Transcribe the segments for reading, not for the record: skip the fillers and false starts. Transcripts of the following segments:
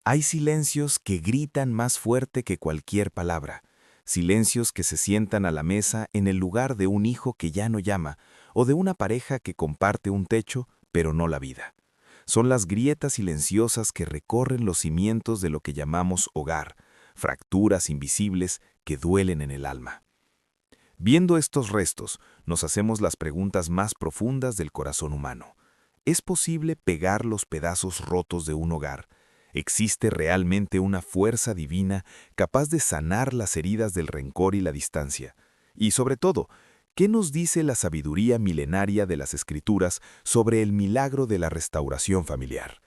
Hay silencios que gritan más fuerte que cualquier palabra, silencios que se sientan a la mesa en el lugar de un hijo que ya no llama, o de una pareja que comparte un techo, pero no la vida. Son las grietas silenciosas que recorren los cimientos de lo que llamamos hogar, fracturas invisibles que duelen en el alma. Viendo estos restos, nos hacemos las preguntas más profundas del corazón humano. ¿Es posible pegar los pedazos rotos de un hogar? ¿Existe realmente una fuerza divina capaz de sanar las heridas del rencor y la distancia? Y sobre todo, ¿qué nos dice la sabiduría milenaria de las Escrituras sobre el milagro de la restauración familiar?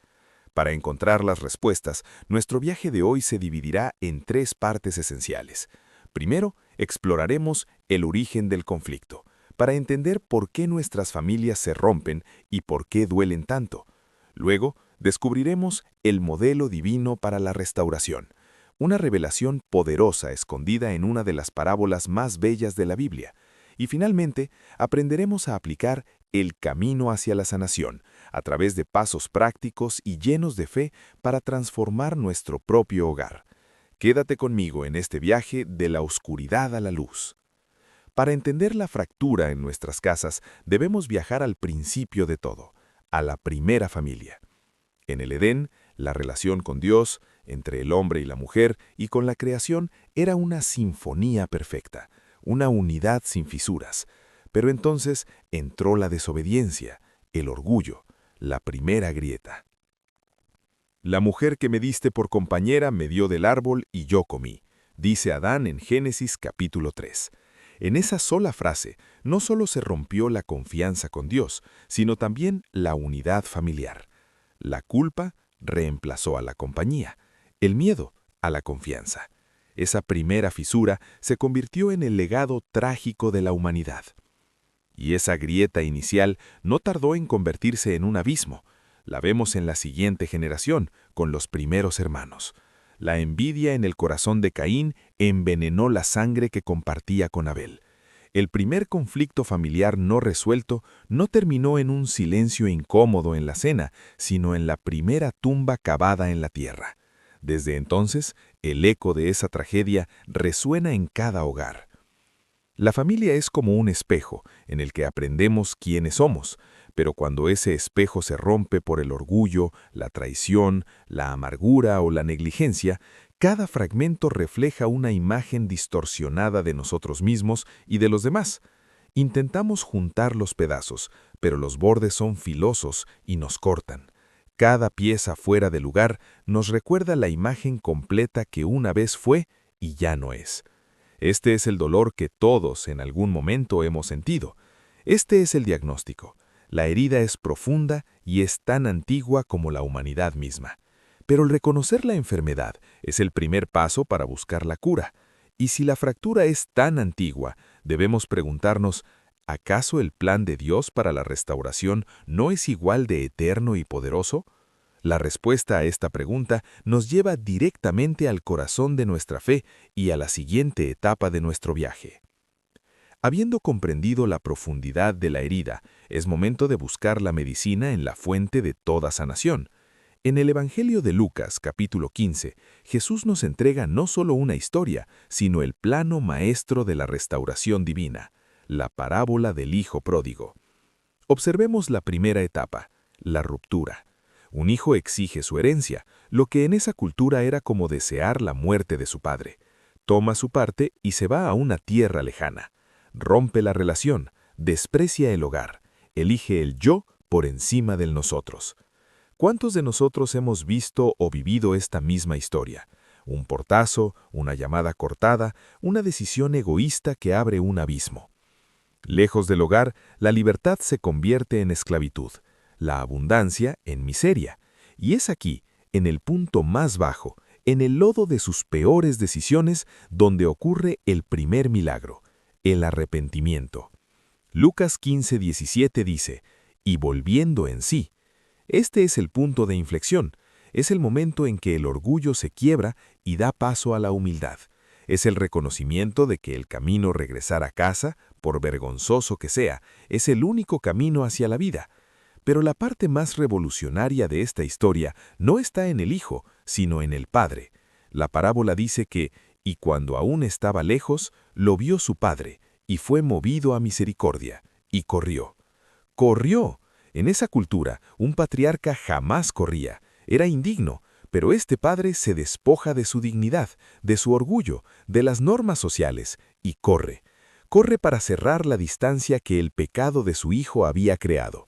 Para encontrar las respuestas, nuestro viaje de hoy se dividirá en tres partes esenciales. Primero, exploraremos el origen del conflicto, para entender por qué nuestras familias se rompen y por qué duelen tanto. Luego, descubriremos el modelo divino para la restauración, una revelación poderosa escondida en una de las parábolas más bellas de la Biblia. Y finalmente, aprenderemos a aplicar el camino hacia la sanación, a través de pasos prácticos y llenos de fe para transformar nuestro propio hogar. Quédate conmigo en este viaje de la oscuridad a la luz. Para entender la fractura en nuestras casas, debemos viajar al principio de todo, a la primera familia. En el Edén, la relación con Dios, entre el hombre y la mujer y con la creación era una sinfonía perfecta, una unidad sin fisuras. Pero entonces entró la desobediencia, el orgullo, la primera grieta. La mujer que me diste por compañera me dio del árbol y yo comí, dice Adán en Génesis capítulo 3. En esa sola frase, no solo se rompió la confianza con Dios, sino también la unidad familiar. La culpa reemplazó a la compañía, el miedo a la confianza. Esa primera fisura se convirtió en el legado trágico de la humanidad. Y esa grieta inicial no tardó en convertirse en un abismo. La vemos en la siguiente generación, con los primeros hermanos. La envidia en el corazón de Caín envenenó la sangre que compartía con Abel. El primer conflicto familiar no resuelto no terminó en un silencio incómodo en la cena, sino en la primera tumba cavada en la tierra. Desde entonces, el eco de esa tragedia resuena en cada hogar. La familia es como un espejo en el que aprendemos quiénes somos, pero cuando ese espejo se rompe por el orgullo, la traición, la amargura o la negligencia, cada fragmento refleja una imagen distorsionada de nosotros mismos y de los demás. Intentamos juntar los pedazos, pero los bordes son filosos y nos cortan. Cada pieza fuera de lugar nos recuerda la imagen completa que una vez fue y ya no es. Este es el dolor que todos en algún momento hemos sentido. Este es el diagnóstico. La herida es profunda y es tan antigua como la humanidad misma. Pero el reconocer la enfermedad es el primer paso para buscar la cura. Y si la fractura es tan antigua, debemos preguntarnos, ¿acaso el plan de Dios para la restauración no es igual de eterno y poderoso? La respuesta a esta pregunta nos lleva directamente al corazón de nuestra fe y a la siguiente etapa de nuestro viaje. Habiendo comprendido la profundidad de la herida, es momento de buscar la medicina en la fuente de toda sanación. En el Evangelio de Lucas, capítulo 15, Jesús nos entrega no solo una historia, sino el plano maestro de la restauración divina, la parábola del Hijo Pródigo. Observemos la primera etapa, la ruptura. Un hijo exige su herencia, lo que en esa cultura era como desear la muerte de su padre. Toma su parte y se va a una tierra lejana. Rompe la relación, desprecia el hogar, elige el yo por encima del nosotros. ¿Cuántos de nosotros hemos visto o vivido esta misma historia? Un portazo, una llamada cortada, una decisión egoísta que abre un abismo. Lejos del hogar, la libertad se convierte en esclavitud, la abundancia en miseria. Y es aquí, en el punto más bajo, en el lodo de sus peores decisiones, donde ocurre el primer milagro, el arrepentimiento. Lucas 15:17 dice, y volviendo en sí. Este es el punto de inflexión, es el momento en que el orgullo se quiebra y da paso a la humildad. Es el reconocimiento de que el camino regresar a casa, por vergonzoso que sea, es el único camino hacia la vida. Pero la parte más revolucionaria de esta historia no está en el Hijo, sino en el Padre. La parábola dice que, y cuando aún estaba lejos, lo vio su Padre, y fue movido a misericordia, y corrió. ¡Corrió! En esa cultura, un patriarca jamás corría. Era indigno, pero este padre se despoja de su dignidad, de su orgullo, de las normas sociales, y corre. Corre para cerrar la distancia que el pecado de su hijo había creado.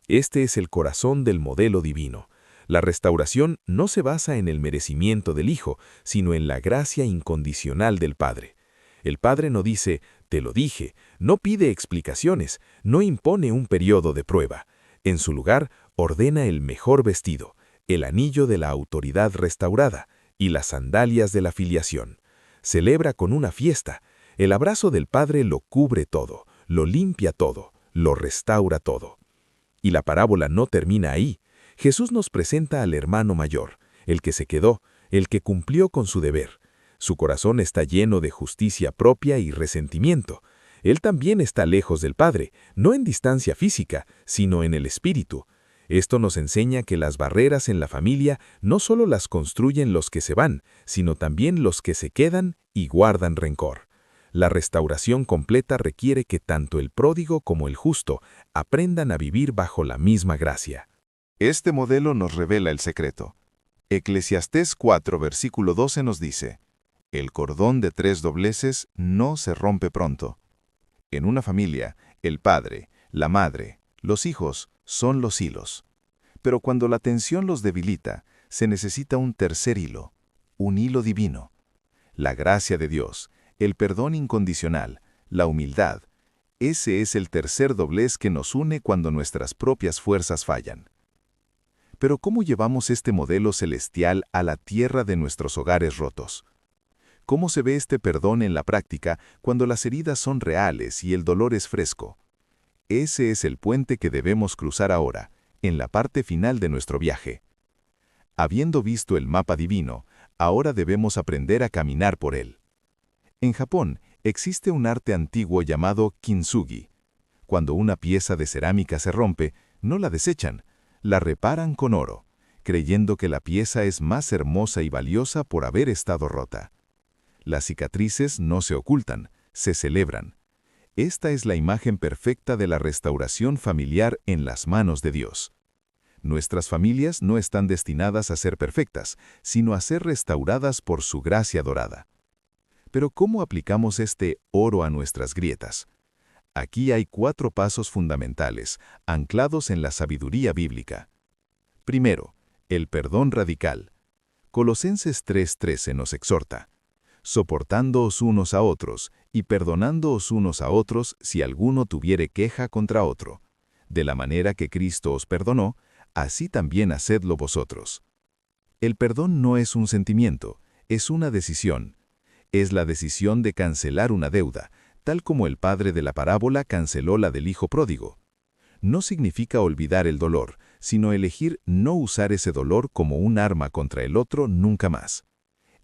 Este es el corazón del modelo divino. La restauración no se basa en el merecimiento del Hijo, sino en la gracia incondicional del Padre. El Padre no dice, te lo dije, no pide explicaciones, no impone un periodo de prueba. En su lugar, ordena el mejor vestido, el anillo de la autoridad restaurada y las sandalias de la filiación. Celebra con una fiesta. El abrazo del Padre lo cubre todo, lo limpia todo, lo restaura todo. Y la parábola no termina ahí. Jesús nos presenta al hermano mayor, el que se quedó, el que cumplió con su deber. Su corazón está lleno de justicia propia y resentimiento. Él también está lejos del Padre, no en distancia física, sino en el espíritu. Esto nos enseña que las barreras en la familia no solo las construyen los que se van, sino también los que se quedan y guardan rencor. La restauración completa requiere que tanto el pródigo como el justo aprendan a vivir bajo la misma gracia. Este modelo nos revela el secreto. Eclesiastés 4, versículo 12 nos dice, el cordón de 3 dobleces no se rompe pronto. En una familia, el padre, la madre, los hijos son los hilos. Pero cuando la tensión los debilita, se necesita un tercer hilo, un hilo divino. La gracia de Dios, el perdón incondicional, la humildad, ese es el tercer doblez que nos une cuando nuestras propias fuerzas fallan. Pero ¿cómo llevamos este modelo celestial a la tierra de nuestros hogares rotos? ¿Cómo se ve este perdón en la práctica cuando las heridas son reales y el dolor es fresco? Ese es el puente que debemos cruzar ahora, en la parte final de nuestro viaje. Habiendo visto el mapa divino, ahora debemos aprender a caminar por él. En Japón existe un arte antiguo llamado kintsugi. Cuando una pieza de cerámica se rompe, no la desechan, la reparan con oro, creyendo que la pieza es más hermosa y valiosa por haber estado rota. Las cicatrices no se ocultan, se celebran. Esta es la imagen perfecta de la restauración familiar en las manos de Dios. Nuestras familias no están destinadas a ser perfectas, sino a ser restauradas por su gracia dorada. Pero ¿cómo aplicamos este oro a nuestras grietas? Aquí hay 4 pasos fundamentales, anclados en la sabiduría bíblica. Primero, el perdón radical. Colosenses 3:13 nos exhorta, soportándoos unos a otros y perdonándoos unos a otros si alguno tuviere queja contra otro. De la manera que Cristo os perdonó, así también hacedlo vosotros. El perdón no es un sentimiento, es una decisión. Es la decisión de cancelar una deuda, tal como el padre de la parábola canceló la del hijo pródigo. No significa olvidar el dolor, sino elegir no usar ese dolor como un arma contra el otro nunca más.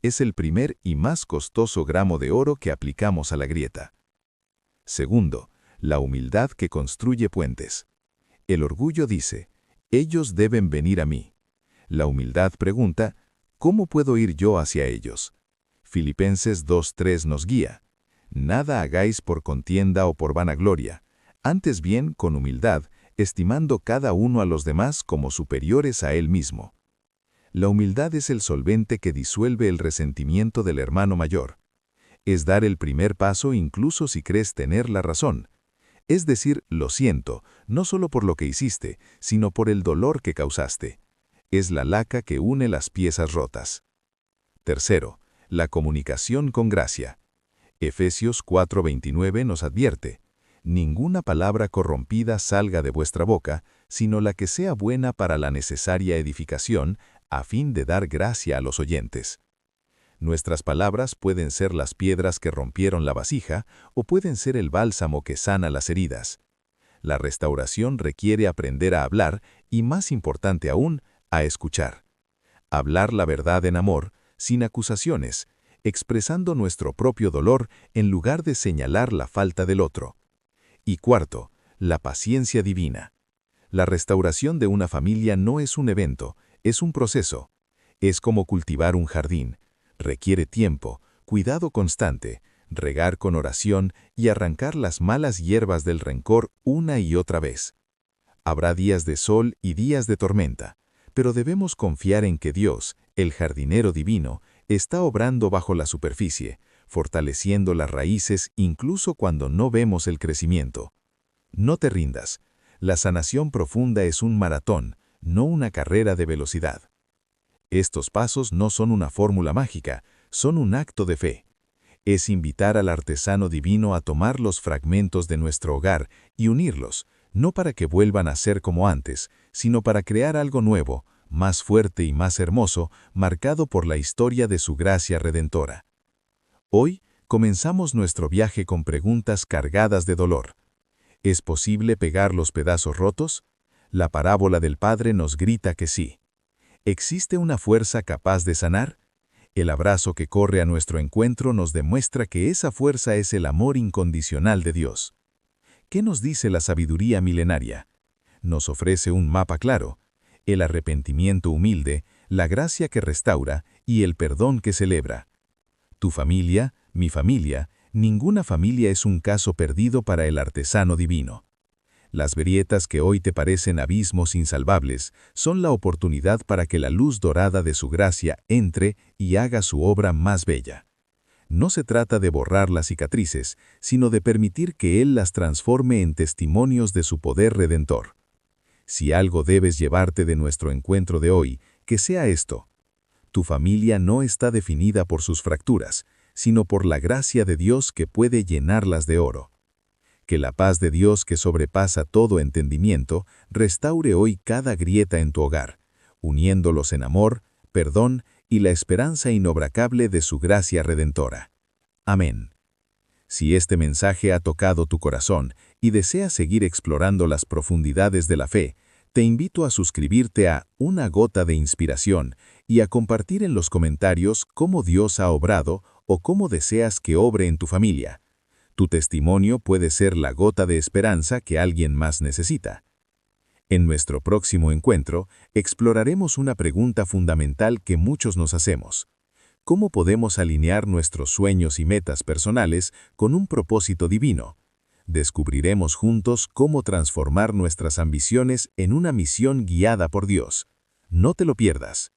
Es el primer y más costoso gramo de oro que aplicamos a la grieta. Segundo, la humildad que construye puentes. El orgullo dice, ellos deben venir a mí. La humildad pregunta, ¿cómo puedo ir yo hacia ellos? Filipenses 2:3 nos guía. Nada hagáis por contienda o por vanagloria, antes bien con humildad, estimando cada uno a los demás como superiores a él mismo. La humildad es el solvente que disuelve el resentimiento del hermano mayor. Es dar el primer paso incluso si crees tener la razón. Es decir, lo siento, no solo por lo que hiciste, sino por el dolor que causaste. Es la laca que une las piezas rotas. Tercero, la comunicación con gracia. Efesios 4:29 nos advierte, ninguna palabra corrompida salga de vuestra boca, sino la que sea buena para la necesaria edificación, a fin de dar gracia a los oyentes. Nuestras palabras pueden ser las piedras que rompieron la vasija o pueden ser el bálsamo que sana las heridas. La restauración requiere aprender a hablar y, más importante aún, a escuchar. Hablar la verdad en amor, sin acusaciones, expresando nuestro propio dolor en lugar de señalar la falta del otro. Y cuarto, la paciencia divina. La restauración de una familia no es un evento, es un proceso. Es como cultivar un jardín. Requiere tiempo, cuidado constante, regar con oración y arrancar las malas hierbas del rencor una y otra vez. Habrá días de sol y días de tormenta, pero debemos confiar en que Dios, el jardinero divino, está obrando bajo la superficie, fortaleciendo las raíces incluso cuando no vemos el crecimiento. No te rindas. La sanación profunda es un maratón, no una carrera de velocidad. Estos pasos no son una fórmula mágica, son un acto de fe. Es invitar al artesano divino a tomar los fragmentos de nuestro hogar y unirlos, no para que vuelvan a ser como antes, sino para crear algo nuevo, más fuerte y más hermoso, marcado por la historia de su gracia redentora. Hoy comenzamos nuestro viaje con preguntas cargadas de dolor. ¿Es posible pegar los pedazos rotos? La parábola del Padre nos grita que sí. ¿Existe una fuerza capaz de sanar? El abrazo que corre a nuestro encuentro nos demuestra que esa fuerza es el amor incondicional de Dios. ¿Qué nos dice la sabiduría milenaria? Nos ofrece un mapa claro: el arrepentimiento humilde, la gracia que restaura y el perdón que celebra. Tu familia, mi familia, ninguna familia es un caso perdido para el artesano divino. Las grietas que hoy te parecen abismos insalvables son la oportunidad para que la luz dorada de su gracia entre y haga su obra más bella. No se trata de borrar las cicatrices, sino de permitir que Él las transforme en testimonios de su poder redentor. Si algo debes llevarte de nuestro encuentro de hoy, que sea esto: tu familia no está definida por sus fracturas, sino por la gracia de Dios que puede llenarlas de oro. Que la paz de Dios que sobrepasa todo entendimiento restaure hoy cada grieta en tu hogar, uniéndolos en amor, perdón y la esperanza inobracable de su gracia redentora. Amén. Si este mensaje ha tocado tu corazón y deseas seguir explorando las profundidades de la fe, te invito a suscribirte a Una Gota de Inspiración y a compartir en los comentarios cómo Dios ha obrado o cómo deseas que obre en tu familia. Tu testimonio puede ser la gota de esperanza que alguien más necesita. En nuestro próximo encuentro, exploraremos una pregunta fundamental que muchos nos hacemos: ¿cómo podemos alinear nuestros sueños y metas personales con un propósito divino? Descubriremos juntos cómo transformar nuestras ambiciones en una misión guiada por Dios. No te lo pierdas.